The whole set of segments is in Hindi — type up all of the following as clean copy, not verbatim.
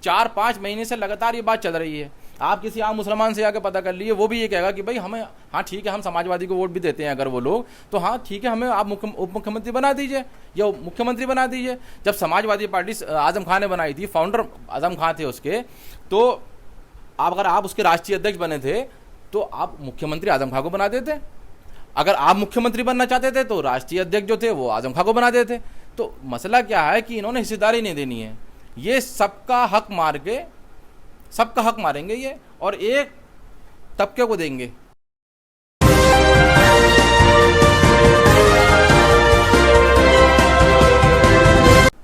4-5 महीने से लगातार ये बात चल रही है। आप किसी आम मुसलमान से आके पता कर लीजिए, वो भी ये कहेगा कि भाई हमें, हाँ ठीक है, हम समाजवादी को वोट भी देते हैं अगर वो लोग, तो हाँ ठीक है, हमें आप उप मुख्यमंत्री बना दीजिए या मुख्यमंत्री बना दीजिए। जब समाजवादी पार्टी आजम खान ने बनाई थी, फाउंडर आजम खान थे उसके, तो अगर आप उसके राष्ट्रीय अध्यक्ष बने थे तो आप मुख्यमंत्री आजम खान को बना देते। अगर आप मुख्यमंत्री बनना चाहते थे तो राष्ट्रीय अध्यक्ष जो थे वो आजम खान को बना देते। तो मसला क्या है कि इन्होंने हिस्सेदारी नहीं देनी है, ये सबका हक मार के, सबका हक मारेंगे ये, और एक तबके को देंगे।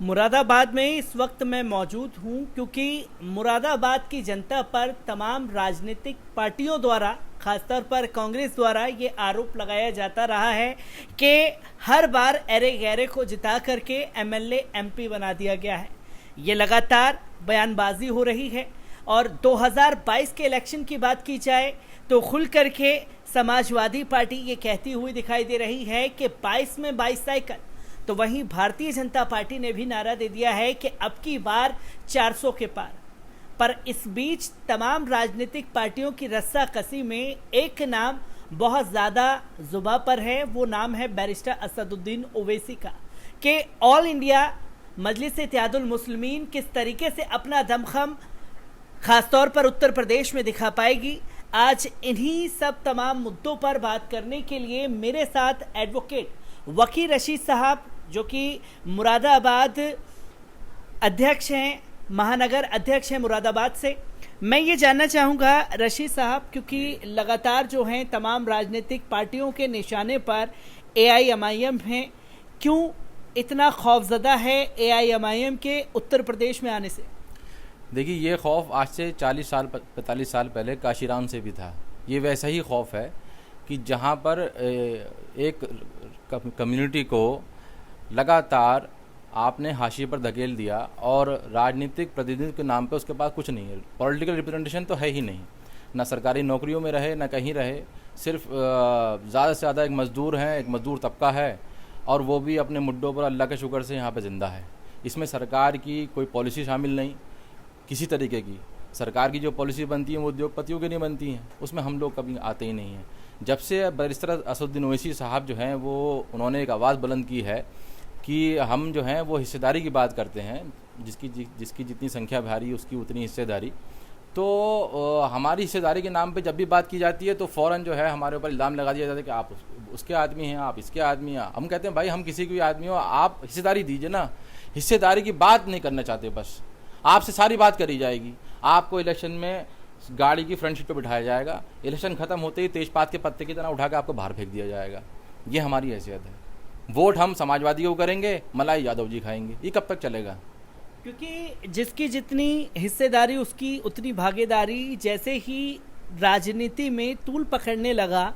मुरादाबाद में इस वक्त मैं मौजूद हूं क्योंकि मुरादाबाद की जनता पर तमाम राजनीतिक पार्टियों द्वारा, खासतौर पर कांग्रेस द्वारा ये आरोप लगाया जाता रहा है कि हर बार एरे गैरे को जिता करके एमएलए एमपी बना दिया गया है। ये लगातार बयानबाजी हो रही है और 2022 के इलेक्शन की बात की जाए तो खुल करके समाजवादी पार्टी ये कहती हुई दिखाई दे रही है कि 22 में 22 साइकिल। तो वहीं भारतीय जनता पार्टी ने भी नारा दे दिया है कि अब की बार 400 के पार। पर इस बीच तमाम राजनीतिक पार्टियों की रस्साकसी में एक नाम बहुत ज़्यादा जुबां पर है, वो नाम है बैरिस्टर असदुद्दीन ओवैसी का, कि ऑल इंडिया मजलिस इत्तेहादुल मुस्लिमीन किस तरीके से अपना दमखम खासतौर पर उत्तर प्रदेश में दिखा पाएगी। आज इन्हीं सब तमाम मुद्दों पर बात करने के लिए मेरे साथ एडवोकेट वकील रशीद साहब, जो कि मुरादाबाद अध्यक्ष हैं, महानगर अध्यक्ष हैं मुरादाबाद से। मैं ये जानना चाहूँगा रशीद साहब, क्योंकि लगातार जो हैं तमाम राजनीतिक पार्टियों के निशाने पर AIMIM हैं, क्यों इतना खौफजदा है AIMIM के उत्तर प्रदेश में आने से? देखिए, ये खौफ आज से 40 साल 45 साल पहले काशीराम से भी था। ये वैसा ही खौफ है कि जहाँ पर एक कम्युनिटी को लगातार आपने हाशिए पर धकेल दिया और राजनीतिक प्रतिनिधित्व के नाम पे उसके पास कुछ नहीं है, पॉलिटिकल रिप्रेजेंटेशन तो है ही नहीं, ना सरकारी नौकरियों में रहे ना कहीं रहे, सिर्फ ज़्यादा से ज़्यादा एक मज़दूर हैं, एक मज़दूर तबका है, और वो भी अपने मुद्दों पर अल्लाह के शुक्र से यहाँ पे ज़िंदा है। इसमें सरकार की कोई पॉलिसी शामिल नहीं, किसी तरीके की। सरकार की जो पॉलिसी बनती है वो उद्योगपतियों की नहीं बनती हैं, उसमें हम लोग कभी आते ही नहीं हैं। जब से बैरिस्टर असदुद्दीन ओवैसी साहब जो हैं वो उन्होंने एक आवाज़ बुलंद की है कि हम जो हैं वो हिस्सेदारी की बात करते हैं, जिसकी जितनी संख्या भारी उसकी उतनी हिस्सेदारी, तो हमारी हिस्सेदारी के नाम पे जब भी बात की जाती है तो फ़ौरन जो है हमारे ऊपर इल्ज़ाम लगा दिया जाता है कि आप उसके आदमी हैं, आप इसके आदमी हैं। हम कहते हैं भाई हम किसी की आदमी हो, आप हिस्सेदारी दीजिए ना। हिस्सेदारी की बात नहीं करना चाहते, बस आपसे सारी बात करी जाएगी। आपको इलेक्शन में गाड़ी की फ्रंट सीट पर बिठाया जाएगा, इलेक्शन खत्म होते ही तेजपात के पत्ते की तरह उठा के आपको बाहर फेंक दिया जाएगा। ये हमारी हैसियत है। वोट हम समाजवादी को करेंगे, मलाई यादव जी खाएंगे। ये कब तक चलेगा? क्योंकि जिसकी जितनी हिस्सेदारी उसकी उतनी भागीदारी। जैसे ही राजनीति में तूल पकड़ने लगा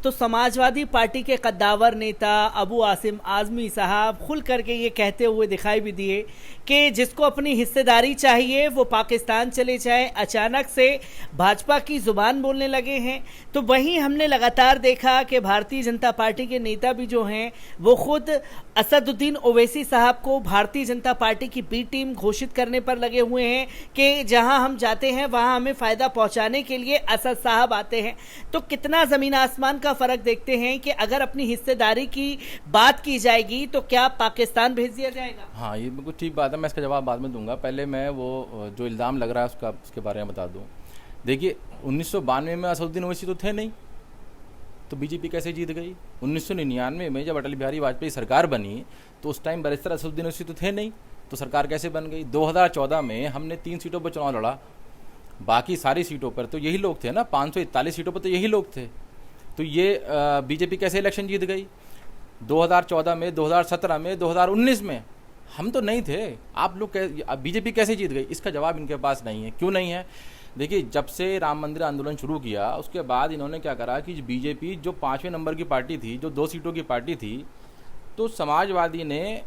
तो समाजवादी पार्टी के कद्दावर नेता अबू आसिम आज़मी साहब खुल करके ये कहते हुए दिखाई भी दिए कि जिसको अपनी हिस्सेदारी चाहिए वो पाकिस्तान चले जाए। अचानक से भाजपा की ज़ुबान बोलने लगे हैं। तो वहीं हमने लगातार देखा कि भारतीय जनता पार्टी के नेता भी जो हैं वो खुद असदुद्दीन ओवैसी साहब को भारतीय जनता पार्टी की बी टीम घोषित करने पर लगे हुए हैं कि जहां हम जाते हैं वहां हमें फ़ायदा पहुंचाने के लिए असद साहब आते हैं। तो कितना ज़मीन आसमान का फ़र्क देखते हैं कि अगर अपनी हिस्सेदारी की बात की जाएगी तो क्या पाकिस्तान भेज दिया जाएगा? हाँ, ये बिल्कुल ठीक बात है, मैं इसका जवाब बाद में दूंगा। पहले मैं वो जो इल्ज़ाम लग रहा है उसके बारे में बता दूँ। देखिए, 1992 में असदुद्दीन ओवैसी तो थे नहीं, तो बीजेपी कैसे जीत गई? 1999 में जब अटल बिहारी वाजपेयी सरकार बनी तो उस टाइम बैरिस्टर असदुद्दीन ओवैसी तो थे नहीं, तो सरकार कैसे बन गई? 2014 में हमने 3 सीटों पर चुनाव लड़ा, बाकी सारी सीटों पर तो यही लोग थे ना, 541 सीटों पर तो यही लोग थे। तो ये बीजेपी कैसे इलेक्शन जीत गई? 2014 में, 2017 में, 2019 में हम तो नहीं थे। आप लोग बीजेपी कैसे जीत गई? इसका जवाब इनके पास नहीं है। क्यों नहीं है? देखिए, जब से राम मंदिर आंदोलन शुरू किया उसके बाद इन्होंने क्या करा कि बीजेपी जो 5वें नंबर की पार्टी थी, जो 2 सीटों की पार्टी थी, तो समाजवादी ने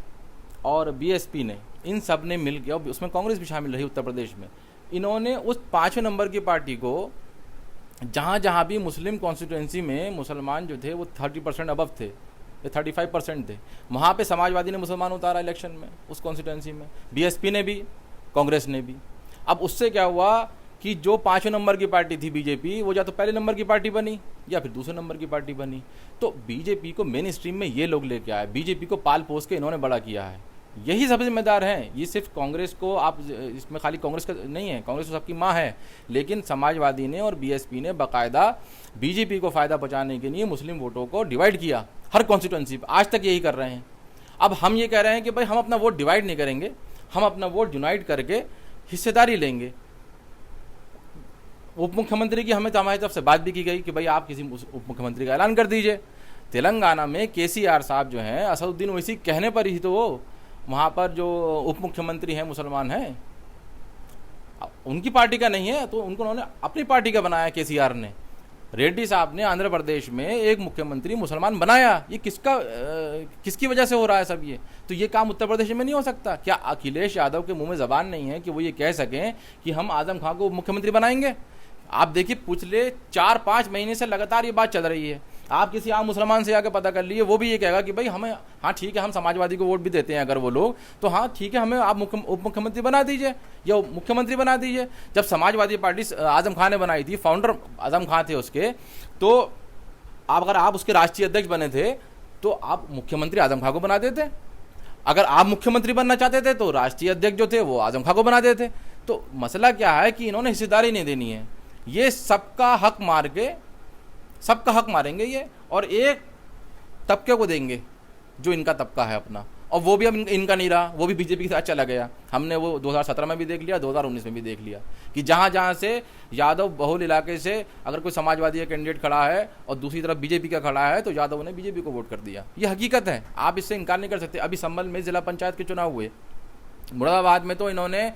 और बीएसपी ने, इन सब ने मिल के, और उसमें कांग्रेस भी शामिल रही उत्तर प्रदेश में, इन्होंने उस 5वें नंबर की पार्टी को जहाँ जहाँ भी मुस्लिम कॉन्स्टिट्यूंसी में मुसलमान जो थे वो 30% अबव थे, 35% थे, वहाँ पे समाजवादी ने मुसलमान उतारा इलेक्शन में, उस कॉन्स्टिट्यूंसी में, बीएसपी ने भी, कांग्रेस ने भी। अब उससे क्या हुआ कि जो 5वें नंबर की पार्टी थी बीजेपी, वो या तो पहले नंबर की पार्टी बनी या फिर दूसरे नंबर की पार्टी बनी। तो बीजेपी को मेन स्ट्रीम में ये लोग लेके आए, बीजेपी को पाल पोस के इन्होंने बड़ा किया है, यही सब जिम्मेदार हैं। ये सिर्फ कांग्रेस को, आप इसमें खाली कांग्रेस का नहीं है, कांग्रेस तो सबकी माँ है, लेकिन समाजवादी ने और बीएसपी ने बाकायदा बीजेपी को फ़ायदा पहुँचाने के लिए मुस्लिम वोटों को डिवाइड किया, हर कॉन्स्टिट्यूंसी पर आज तक यही कर रहे हैं। अब हम ये कह रहे हैं कि भाई हम अपना वोट डिवाइड नहीं करेंगे, हम अपना वोट यूनाइट करके हिस्सेदारी लेंगे। उप मुख्यमंत्री की हमें तो हमारी तरफ से बात भी की गई कि भाई आप किसी उप मुख्यमंत्री का ऐलान कर दीजिए। तेलंगाना में केसीआर साहब जो हैं, असदुद्दीन ओवैसी कहने पर ही तो वो वहाँ पर जो उप मुख्यमंत्री हैं मुसलमान हैं, उनकी पार्टी का नहीं है तो उनको उन्होंने अपनी पार्टी का बनाया। केसीआर ने, रेड्डी साहब ने आंध्र प्रदेश में एक मुख्यमंत्री मुसलमान बनाया। ये किसकी वजह से हो रहा है सब ये? तो ये काम उत्तर प्रदेश में नहीं हो सकता क्या? अखिलेश यादव के मुंह में ज़बान नहीं है कि वो ये कह सकें कि हम आजम खान को मुख्यमंत्री बनाएंगे? आप देखिए पिछले 4-5 महीने से लगातार ये बात चल रही है। आप किसी आम मुसलमान से आकर पता कर लिए, वो भी ये कहेगा कि भाई हमें, हाँ ठीक है, हम समाजवादी को वोट भी देते हैं अगर वो लोग, तो हाँ ठीक है, हमें आप उप मुख्यमंत्री बना दीजिए या मुख्यमंत्री बना दीजिए। जब समाजवादी पार्टी आजम खान ने बनाई थी, फाउंडर आजम खान थे उसके, तो अगर आप उसके राष्ट्रीय अध्यक्ष बने थे तो आप मुख्यमंत्री आजम खान को बना देते। अगर आप मुख्यमंत्री बनना चाहते थे तो राष्ट्रीय अध्यक्ष जो थे वो आजम खान को बना देते। तो मसला क्या है कि इन्होंने हिस्सेदारी नहीं देनी है, ये सबका हक मार के, सबका हक मारेंगे ये, और एक तबके को देंगे जो इनका तबका है अपना, और वो भी अब इनका नहीं रहा, वो भी बीजेपी के साथ चला गया। हमने वो 2017 में भी देख लिया, 2019 में भी देख लिया कि जहाँ जहाँ से यादव बहुल इलाके से अगर कोई समाजवादी का कैंडिडेट खड़ा है और दूसरी तरफ बीजेपी का खड़ा है तो यादव ने बीजेपी को वोट कर दिया। ये हकीकत है, आप इससे इनकार नहीं कर सकते। अभी संभल में जिला पंचायत के चुनाव हुए, मुरादाबाद में तो इन्होंने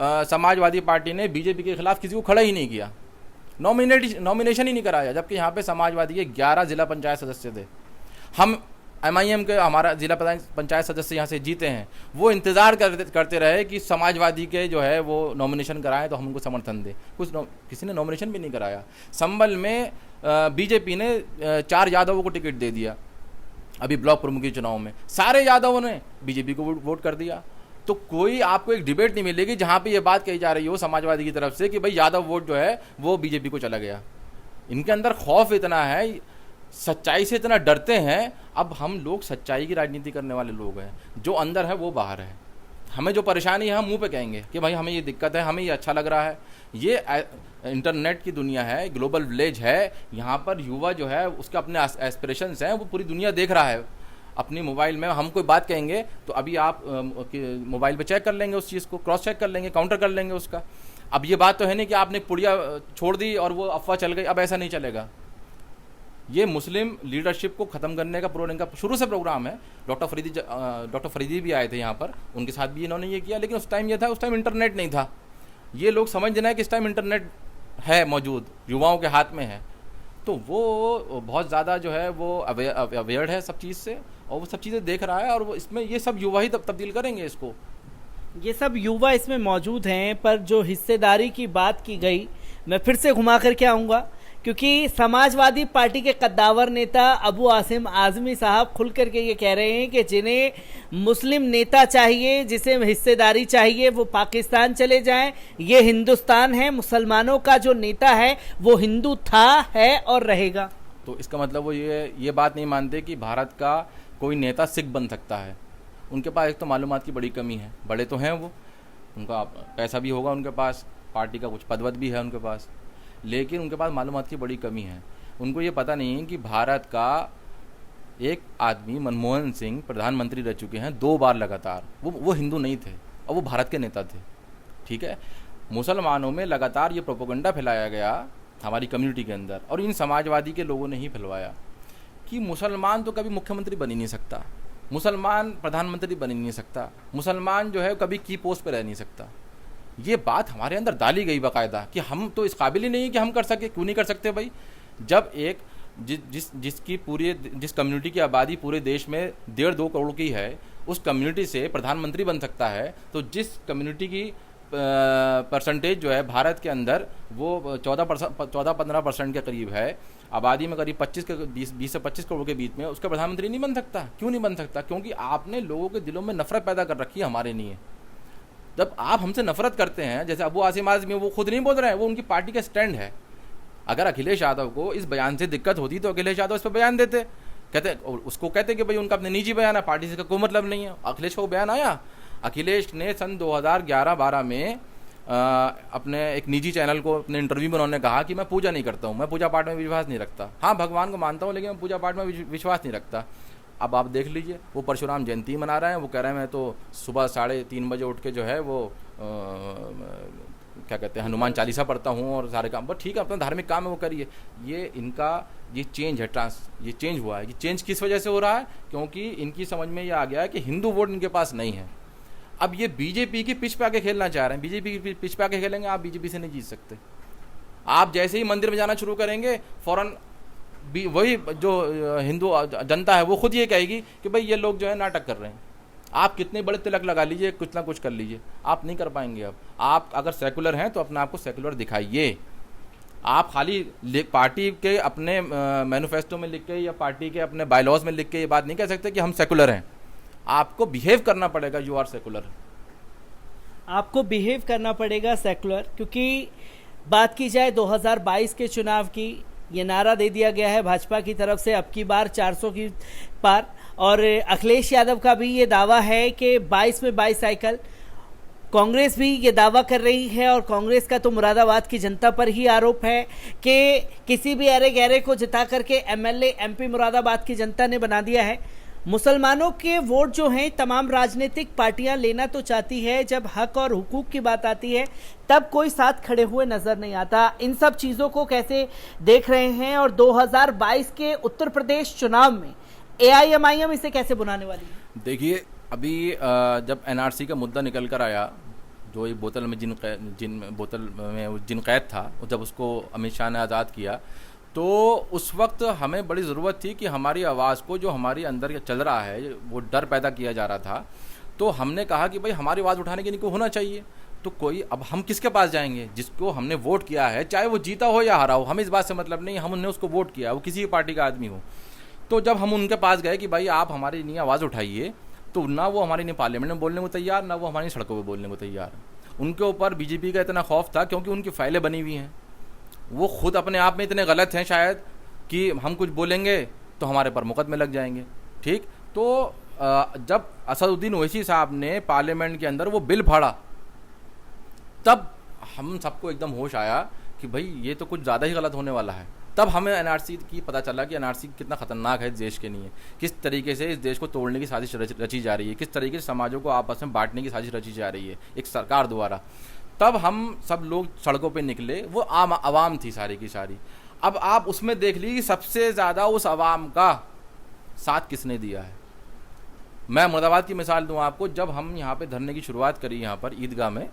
समाजवादी पार्टी ने बीजेपी के खिलाफ किसी को खड़ा ही नहीं किया, नॉमिनेशन ही नहीं कराया, जबकि यहाँ पे समाजवादी के 11 जिला पंचायत सदस्य थे। हम MIM के, हमारा जिला पंचायत सदस्य यहाँ से जीते हैं, वो इंतज़ार करते रहे कि समाजवादी के जो है वो नॉमिनेशन कराएं तो हम उनको समर्थन दें। किसी ने नॉमिनेशन भी नहीं कराया। संभल में बीजेपी ने 4 यादवों को टिकट दे दिया अभी ब्लॉक प्रमुख के चुनाव में, सारे यादवों ने बीजेपी को वोट कर दिया। तो कोई आपको एक डिबेट नहीं मिलेगी जहाँ पे ये बात कही जा रही हो समाजवादी की तरफ से कि भाई यादव वोट जो है वो बीजेपी को चला गया। इनके अंदर खौफ इतना है, सच्चाई से इतना डरते हैं। अब हम लोग सच्चाई की राजनीति करने वाले लोग हैं, जो अंदर है वो बाहर है। हमें जो परेशानी है हम मुंह पे कहेंगे कि भाई हमें ये दिक्कत है, हमें ये अच्छा लग रहा है। ये इंटरनेट की दुनिया है, ग्लोबल विलेज है, यहाँ पर युवा जो है उसके अपने एस्पिरेशंस हैं, वो पूरी दुनिया देख रहा है अपनी मोबाइल में। हम कोई बात कहेंगे तो अभी आप मोबाइल पे चेक कर लेंगे उस चीज़ को, क्रॉस चेक कर लेंगे, काउंटर कर लेंगे उसका। अब ये बात तो है नहीं कि आपने पुड़िया छोड़ दी और वो अफवाह चल गई, अब ऐसा नहीं चलेगा। ये मुस्लिम लीडरशिप को ख़त्म करने का इनका शुरू से प्रोग्राम है। डॉक्टर फरीदी भी आए थे यहाँ पर, उनके साथ भी इन्होंने ये किया, लेकिन उस टाइम ये था, उस टाइम इंटरनेट नहीं था। ये लोग समझ रहे हैं कि इस टाइम इंटरनेट है मौजूद, युवाओं के हाथ में है, तो वो बहुत ज़्यादा जो है वो अवेयर है सब चीज़ से, और वो सब चीज़ें देख रहा है, और वो इसमें ये सब युवा ही तब्दील करेंगे इसको। ये सब युवा इसमें मौजूद हैं। पर जो हिस्सेदारी की बात की गई, मैं फिर से घुमा करके आऊँगा, क्योंकि समाजवादी पार्टी के कद्दावर नेता अबू आसिम आज़मी साहब खुल करके ये कह रहे हैं कि जिन्हें मुस्लिम नेता चाहिए, जिसे हिस्सेदारी चाहिए, वो पाकिस्तान चले जाएं। ये हिंदुस्तान है, मुसलमानों का जो नेता है वो हिंदू था, है और रहेगा। तो इसका मतलब वो ये बात नहीं मानते कि भारत का कोई नेता सिख बन सकता है। उनके पास एक तो मालूमात की बड़ी कमी है, बड़े तो हैं वो, उनका पैसा भी होगा उनके पास, पार्टी का कुछ पदवत भी है उनके पास, लेकिन उनके पास मालूमात की बड़ी कमी है। उनको ये पता नहीं है कि भारत का एक आदमी मनमोहन सिंह प्रधानमंत्री रह चुके हैं 2 बार लगातार, वो हिंदू नहीं थे और वो भारत के नेता थे। ठीक है, मुसलमानों में लगातार ये प्रोपेगेंडा फैलाया गया हमारी कम्युनिटी के अंदर, और इन समाजवादी के लोगों ने ही फैलवाया कि मुसलमान तो कभी मुख्यमंत्री बन ही नहीं सकता, मुसलमान प्रधानमंत्री बन ही नहीं सकता, मुसलमान जो है कभी की पोस्ट पर रह नहीं सकता। ये बात हमारे अंदर डाली गई बाकायदा कि हम तो इस काबिल ही नहीं कि हम कर सके। क्यों नहीं कर सकते भाई? जब एक जिस कम्युनिटी की आबादी पूरे देश में 1.5-2 करोड़ की है, उस कम्युनिटी से प्रधानमंत्री बन सकता है, तो जिस कम्युनिटी की परसेंटेज जो है भारत के अंदर वो 14-15% के करीब है, आबादी में करीब 20 से 25 करोड़ के बीच में, उसका प्रधानमंत्री नहीं बन सकता। क्यों नहीं बन सकता? क्योंकि आपने लोगों के दिलों में नफरत पैदा कर रखी है हमारे लिए। जब आप हमसे नफरत करते हैं, जैसे अबू आसिम आज़मी, वो खुद नहीं बोल रहे हैं, वो उनकी पार्टी का स्टैंड है। अगर अखिलेश यादव को इस बयान से दिक्कत होती तो अखिलेश यादव इस पर बयान देते, कहते उसको कहते कि भाई उनका अपने निजी बयान है, पार्टी से कोई मतलब नहीं है। अखिलेश को बयान आया, अखिलेश ने सन 2011-12 में अपने एक निजी चैनल को अपने इंटरव्यू में उन्होंने कहा कि मैं पूजा नहीं करता हूँ, मैं पूजा पाठ में विश्वास नहीं रखता, हाँ भगवान को मानता हूँ लेकिन मैं पूजा पाठ में विश्वास नहीं रखता। अब आप देख लीजिए, वो परशुराम जयंती मना रहे हैं, वो कह रहे हैं मैं तो सुबह 3:30 बजे उठ के जो है वो क्या कहते हैं हनुमान चालीसा पढ़ता हूँ और सारे काम, बस ठीक है अपना धार्मिक काम है वो करिए। ये इनका ये चेंज है, ये चेंज हुआ है। ये चेंज किस वजह से हो रहा है? क्योंकि इनकी समझ में ये आ गया है कि हिंदू वोट इनके पास नहीं है। अब ये बीजेपी की पिच पे आके खेलना चाह रहे हैं, बीजेपी की पिच पे आके खेलेंगे, आप बीजेपी से नहीं जीत सकते। आप जैसे ही मंदिर में जाना शुरू करेंगे, फौरन वही जो हिंदू जनता है वो खुद ये कहेगी कि भाई ये लोग जो है नाटक कर रहे हैं। आप कितने बड़े तिलक लगा लीजिए, कुछ ना कुछ कर लीजिए, आप नहीं कर पाएंगे। अब आप अगर सेकुलर हैं तो अपने आप को सेकुलर दिखाइए। आप खाली पार्टी के अपने मैनिफेस्टो में लिख के या पार्टी के अपने बायलॉज में लिख के ये बात नहीं कह सकते कि हम सेकुलर हैं। आपको बिहेव करना पड़ेगा, यू आर सेकुलर। आपको बिहेव करना पड़ेगा सेकुलर, क्योंकि बात की जाए 2022 के चुनाव की, ये नारा दे दिया गया है भाजपा की तरफ से अब की बार 400 की पार, और अखिलेश यादव का भी ये दावा है कि 22 में 22 साइकिल। कांग्रेस भी ये दावा कर रही है, और कांग्रेस का तो मुरादाबाद की जनता पर ही आरोप है कि किसी भी अरे गहरे को जिता करके एमएलए एमपी मुरादाबाद की जनता ने बना दिया है। मुसलमानों के वोट जो हैं तमाम राजनीतिक पार्टियां लेना तो चाहती है, जब हक और हुकूक की बात आती है तब कोई साथ खड़े हुए नजर नहीं आता। इन सब चीज़ों को कैसे देख रहे हैं, और 2022 के उत्तर प्रदेश चुनाव में एआईएमआईएम इसे कैसे बुलाने वाली है? देखिए, अभी जब एनआरसी का मुद्दा निकल कर आया, जो एक बोतल में जिन कैद था, जब उसको अमित शाह ने आज़ाद किया, तो उस वक्त हमें बड़ी ज़रूरत थी कि हमारी आवाज़ को, जो हमारी अंदर चल रहा है, वो डर पैदा किया जा रहा था। तो हमने कहा कि भाई हमारी आवाज़ उठाने के लिए कोई होना चाहिए। तो कोई, अब हम किसके पास जाएंगे? जिसको हमने वोट किया है, चाहे वो जीता हो या हारा हो, हमें इस बात से मतलब नहीं, हमने उसको वोट किया, वो किसी भी पार्टी का आदमी हो। तो जब हम उनके पास गए कि भाई आप हमारी नहीं आवाज़ उठाइए, तो ना वो हमारी नहीं पार्लियामेंट में बोलने को तैयार, ना वो हमारी सड़कों पर बोलने को तैयार। उनके ऊपर बीजेपी का इतना खौफ था क्योंकि उनकी फाइलें बनी हुई हैं, वो खुद अपने आप में इतने गलत हैं शायद कि हम कुछ बोलेंगे तो हमारे पर मुकदमे लग जाएंगे। ठीक, तो जब असदुद्दीन ओवैसी साहब ने पार्लियामेंट के अंदर वो बिल फाड़ा, तब हम सबको एकदम होश आया कि भाई ये तो कुछ ज़्यादा ही गलत होने वाला है। तब हमें एनआरसी की पता चला कि एनआरसी कितना ख़तरनाक है इस देश के लिए, किस तरीके से इस देश को तोड़ने की साजिश रची जा रही है, किस तरीके से समाजों को आपस में बांटने की साजिश रची जा रही है एक सरकार द्वारा। तब हम सब लोग सड़कों पे निकले, वो आवाम थी सारी की सारी। अब आप उसमें देख लीजिए कि सबसे ज़्यादा उस आवाम का साथ किसने दिया है। मैं मुरादाबाद की मिसाल दूं आपको, जब हम यहाँ पे धरने की शुरुआत करी यहाँ पर ईदगाह में,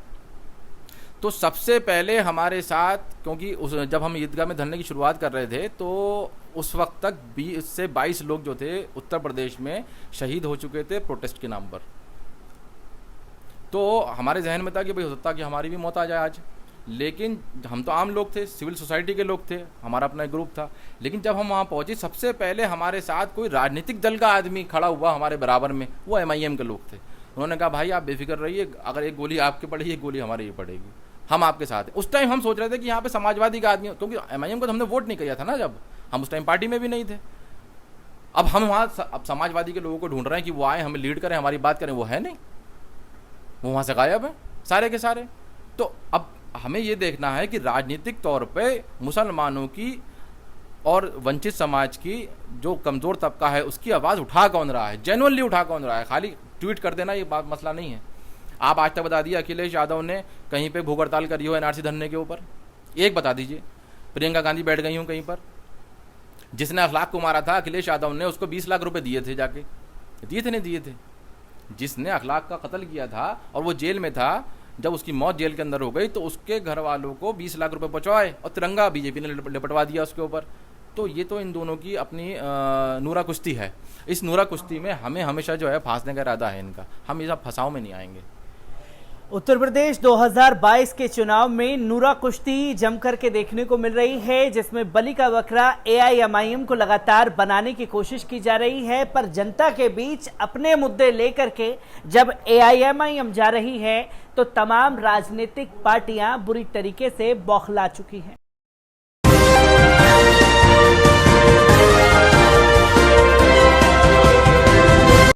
तो सबसे पहले हमारे साथ, क्योंकि जब हम ईदगाह में धरने की शुरुआत कर रहे थे तो उस वक्त तक 20 से 22 लोग जो थे उत्तर प्रदेश में शहीद हो चुके थे प्रोटेस्ट के नाम पर। तो हमारे जहन में था कि भाई हो सकता कि हमारी भी मौत आ जाए आज, लेकिन हम तो आम लोग थे, सिविल सोसाइटी के लोग थे, हमारा अपना एक ग्रुप था। लेकिन जब हम वहाँ पहुँचे, सबसे पहले हमारे साथ कोई राजनीतिक दल का आदमी खड़ा हुआ हमारे बराबर में, वो एमआईएम के लोग थे। उन्होंने कहा भाई आप बेफिक्र रहिए, अगर एक गोली आपके पड़ेगी, एक गोली हमारे ही पड़ेगी, हम आपके साथ हैं। उस टाइम हम सोच रहे थे कि यहाँ पे समाजवादी का आदमी, क्योंकि एमआईएम को तो हमने वोट नहीं किया था ना, जब हम उस टाइम पार्टी में भी नहीं थे। अब हम वहाँ अब समाजवादी के लोगों को ढूंढ रहे हैं कि वो आए, हमें लीड करें, हमारी बात करें, वो है नहीं, वो वहाँ से गायब है सारे के सारे। तो अब हमें ये देखना है कि राजनीतिक तौर पे मुसलमानों की और वंचित समाज की, जो कमज़ोर तबका है, उसकी आवाज़ उठा कौन रहा है, जेन्युइनली उठा कौन रहा है। खाली ट्वीट कर देना ये बात मसला नहीं है। आप आज तक बता दिए अखिलेश यादव ने कहीं पे भूख हड़ताल करी हो एनआरसी धरने के ऊपर? एक बता दीजिए। प्रियंका गांधी बैठ गई हूँ कहीं पर, जिसने अखलाक को मारा था अखिलेश यादव ने उसको 20 लाख रुपए दिए थे, जाके दिए थे नहीं दिए थे? जिसने अखलाक का कत्ल किया था और वो जेल में था, जब उसकी मौत जेल के अंदर हो गई तो उसके घर वालों को 20 लाख रुपए पहुँचवाए और तिरंगा बीजेपी ने लिपटवा दिया उसके ऊपर। तो ये तो इन दोनों की अपनी नूरा कुश्ती है। इस नूरा कुश्ती में हमें हमेशा जो है फांसने का इरादा है इनका, हम ये सब फंसाव में नहीं आएंगे। उत्तर प्रदेश 2022 के चुनाव में नूरा कुश्ती जमकर के देखने को मिल रही है, जिसमें बलि का बकरा एआईएमआईएम को लगातार बनाने की कोशिश की जा रही है। पर जनता के बीच अपने मुद्दे लेकर के जब एआईएमआईएम जा रही है तो तमाम राजनीतिक पार्टियां बुरी तरीके से बौखला चुकी हैं।